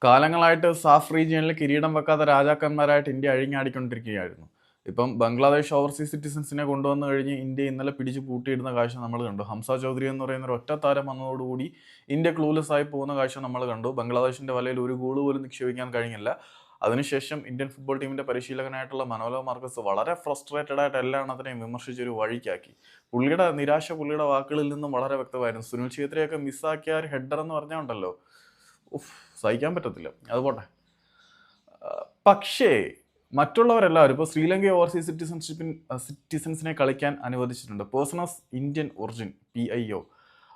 കാലങ്ങളായിട്ട് സാഫ് റീജിയനിൽ കിരീടം വെക്കാത്ത രാജാക്കന്മാരായിട്ട് ഇന്ത്യ അഴിഞ്ഞാടിക്കൊണ്ടിരിക്കുകയായിരുന്നു. ഇപ്പം ബംഗ്ലാദേശ് ഓവർസീസ് സിറ്റിസൻസിനെ കൊണ്ടുവന്നു കഴിഞ്ഞ് ഇന്ത്യ ഇന്നലെ പിടിച്ച് പൂട്ടിയിടുന്ന കാഴ്ച നമ്മൾ കണ്ടു. ഹംസ ചൗധരി എന്ന് പറയുന്ന ഒരു ഒറ്റ താരം വന്നതോടുകൂടി ഇന്ത്യ ക്ലൂലെസ് ആയി പോകുന്ന കാഴ്ച നമ്മൾ കണ്ടു. ബംഗ്ലാദേശിന്റെ വലയിൽ ഒരു ഗോൾ പോലും നിക്ഷേപിക്കാൻ കഴിഞ്ഞില്ല. അതിനുശേഷം ഇന്ത്യൻ ഫുട്ബോൾ ടീമിന്റെ പരിശീലകനായിട്ടുള്ള മനോലോ മാർക്കസ് വളരെ ഫ്രസ്ട്രേറ്റഡ് ആയിട്ട് എല്ലാ എണ്ണത്തിനെയും വിമർശിച്ചൊരു വഴിക്കാക്കി. പുള്ളിയുടെ നിരാശ പുള്ളിയുടെ വാക്കുകളിൽ നിന്നും വളരെ വ്യക്തമായിരുന്നു. സുനിൽ ഛേത്രിയൊക്കെ മിസ്സാക്കിയ ഒരു ഹെഡർ എന്ന് പറഞ്ഞുണ്ടല്ലോ, സഹിക്കാൻ പറ്റത്തില്ല. അതുപോട്ടെ. പക്ഷേ മറ്റുള്ളവരെല്ലാവരും ഇപ്പോൾ ശ്രീലങ്ക ഓവർസീസ് സിറ്റിസൻസിനെ കളിക്കാൻ അനുവദിച്ചിട്ടുണ്ട്. Person of Indian origin PIO.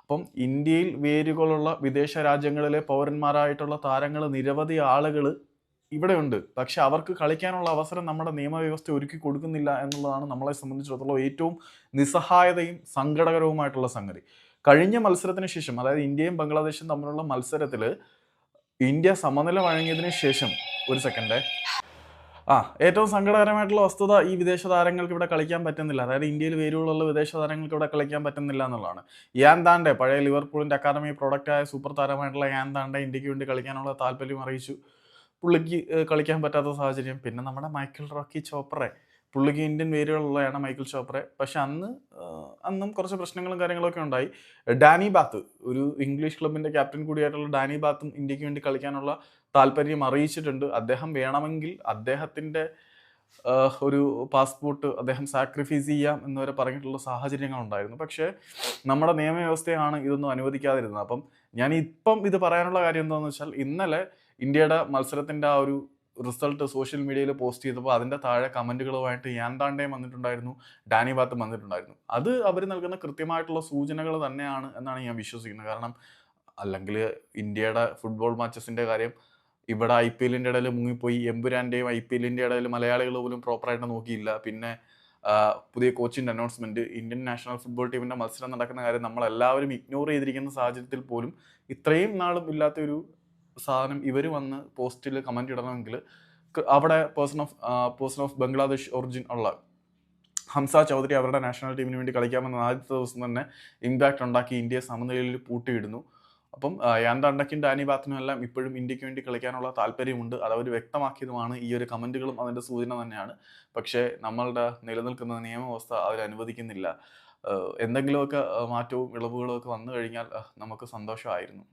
അപ്പം ഇന്ത്യയിൽ വേരുകളുള്ള വിദേശ രാജ്യങ്ങളിലെ പൗരന്മാരായിട്ടുള്ള താരങ്ങൾ, നിരവധി ആളുകൾ ഇവിടെയുണ്ട്. പക്ഷെ അവർക്ക് കളിക്കാനുള്ള അവസരം നമ്മുടെ നിയമവ്യവസ്ഥ ഒരുക്കി കൊടുക്കുന്നില്ല എന്നുള്ളതാണ് നമ്മളെ സംബന്ധിച്ചിടത്തോളം ഏറ്റവും നിസ്സഹായതയും സങ്കടകരവുമായിട്ടുള്ള സംഗതി. കഴിഞ്ഞ മത്സരത്തിന് ശേഷം, അതായത് ഇന്ത്യയും ബംഗ്ലാദേശും തമ്മിലുള്ള മത്സരത്തിൽ ഇന്ത്യ സമനില വഴങ്ങിയതിന് ശേഷം ഏറ്റവും സങ്കടകരമായിട്ടുള്ള വസ്തുത ഈ വിദേശ താരങ്ങൾക്ക് ഇവിടെ കളിക്കാൻ പറ്റുന്നില്ല. അതായത് ഇന്ത്യയിൽ വേരുകളുള്ള വിദേശ താരങ്ങൾക്ക് ഇവിടെ കളിക്കാൻ പറ്റുന്നില്ല എന്നുള്ളതാണ്. യാൻ താണ്ടെ, പഴയ ലിവർപൂളിന്റെ അക്കാദമി പ്രോഡക്റ്റായ സൂപ്പർ താരമായിട്ടുള്ള യാൻ താണ്ടെ ഇന്ത്യക്ക് വേണ്ടി കളിക്കാനുള്ള താല്പര്യം അറിയിച്ചു. പുള്ളിക്ക് കളിക്കാൻ പറ്റാത്ത സാഹചര്യം. പിന്നെ നമ്മുടെ മൈക്കിൾ റോക്കി ചോപ്രെ, പുള്ളിക്ക് ഇന്ത്യൻ വേരുകളുള്ളതാണ് മൈക്കിൾ ചോപ്രെ. പക്ഷെ അന്നും കുറച്ച് പ്രശ്നങ്ങളും കാര്യങ്ങളൊക്കെ ഉണ്ടായി. ഡാനി ബാത്ത്, ഒരു ഇംഗ്ലീഷ് ക്ലബിന്റെ ക്യാപ്റ്റൻ കൂടിയായിട്ടുള്ള ഡാനി ബാത്തും ഇന്ത്യക്ക് വേണ്ടി കളിക്കാനുള്ള താല്പര്യം അറിയിച്ചിട്ടുണ്ട്. അദ്ദേഹം വേണമെങ്കിൽ അദ്ദേഹത്തിന്റെ ഒരു പാസ്പോർട്ട് അദ്ദേഹം സാക്രിഫൈസ് ചെയ്യാം എന്നുവരെ പറഞ്ഞിട്ടുള്ള സാഹചര്യങ്ങളുണ്ടായിരുന്നു. പക്ഷേ നമ്മുടെ നിയമവ്യവസ്ഥയാണ് ഇതൊന്നും അനുവദിക്കാതിരുന്നത്. അപ്പം ഞാൻ ഇപ്പം ഇത് പറയാനുള്ള കാര്യം എന്താണെന്ന് വെച്ചാൽ, ഇന്നലെ ഇന്ത്യയുടെ മത്സരത്തിന്റെ ആ ഒരു റിസൾട്ട് സോഷ്യൽ മീഡിയയിൽ പോസ്റ്റ് ചെയ്തപ്പോൾ അതിൻ്റെ താഴെ കമൻറ്റുകളുമായിട്ട് യാൻ താണ്ഡയും വന്നിട്ടുണ്ടായിരുന്നു, ഡാനി ബാത്തും വന്നിട്ടുണ്ടായിരുന്നു. അത് അവർ നൽകുന്ന കൃത്യമായിട്ടുള്ള സൂചനകൾ തന്നെയാണ് എന്നാണ് ഞാൻ വിശ്വസിക്കുന്നത്. കാരണം അല്ലെങ്കിൽ ഇന്ത്യയുടെ ഫുട്ബോൾ മാച്ചസിൻ്റെ കാര്യം ഇവിടെ IPLന്റെ ഇടയിൽ മുങ്ങിപ്പോയി. എമ്പുരാൻ്റെയും IPLന്റെ ഇടയിൽ മലയാളികൾ പോലും പ്രോപ്പറായിട്ട് നോക്കിയില്ല. പിന്നെ പുതിയ കോച്ചിൻ്റെ അനൗൺസ്മെൻറ്റ്, ഇന്ത്യൻ നാഷണൽ ഫുട്ബോൾ ടീമിൻ്റെ മത്സരം നടക്കുന്ന കാര്യം നമ്മളെല്ലാവരും ഇഗ്നോർ ചെയ്തിരിക്കുന്ന സാഹചര്യത്തിൽ പോലും ഇത്രയും നാളും ഇല്ലാത്തൊരു സാധനം ഇവർ വന്ന് പോസ്റ്റിൽ കമൻറ്റ് ഇടണമെങ്കിൽ അവിടെ പേഴ്സൺ ഓഫ് ബംഗ്ലാദേശ് ഒറിജിൻ ഉള്ള ഹംസ ചൗധരി അവരുടെ നാഷണൽ ടീമിന് വേണ്ടി കളിക്കാമെന്ന ആദ്യത്തെ ദിവസം തന്നെ ഇമ്പാക്റ്റ് ഉണ്ടാക്കി ഇന്ത്യയെ സമനിലയിൽ പൂട്ടിയിടുന്നു. അപ്പം യാൻ താണ്ഡയ്ക്കും ഡാനി ബാത്തിനും എല്ലാം ഇപ്പോഴും ഇന്ത്യക്ക് വേണ്ടി കളിക്കാനുള്ള താല്പര്യമുണ്ട്. അത് അവർ വ്യക്തമാക്കിയതുമാണ്. ഈ ഒരു കമൻറ്റുകളും അതിൻ്റെ സൂചന തന്നെയാണ്. പക്ഷേ നമ്മളുടെ നിലനിൽക്കുന്ന നിയമവ്യവസ്ഥ അവർ അനുവദിക്കുന്നില്ല. എന്തെങ്കിലുമൊക്കെ മാറ്റവും ഇളവുകളും ഒക്കെ വന്നു കഴിഞ്ഞാൽ നമുക്ക് സന്തോഷമായിരുന്നു.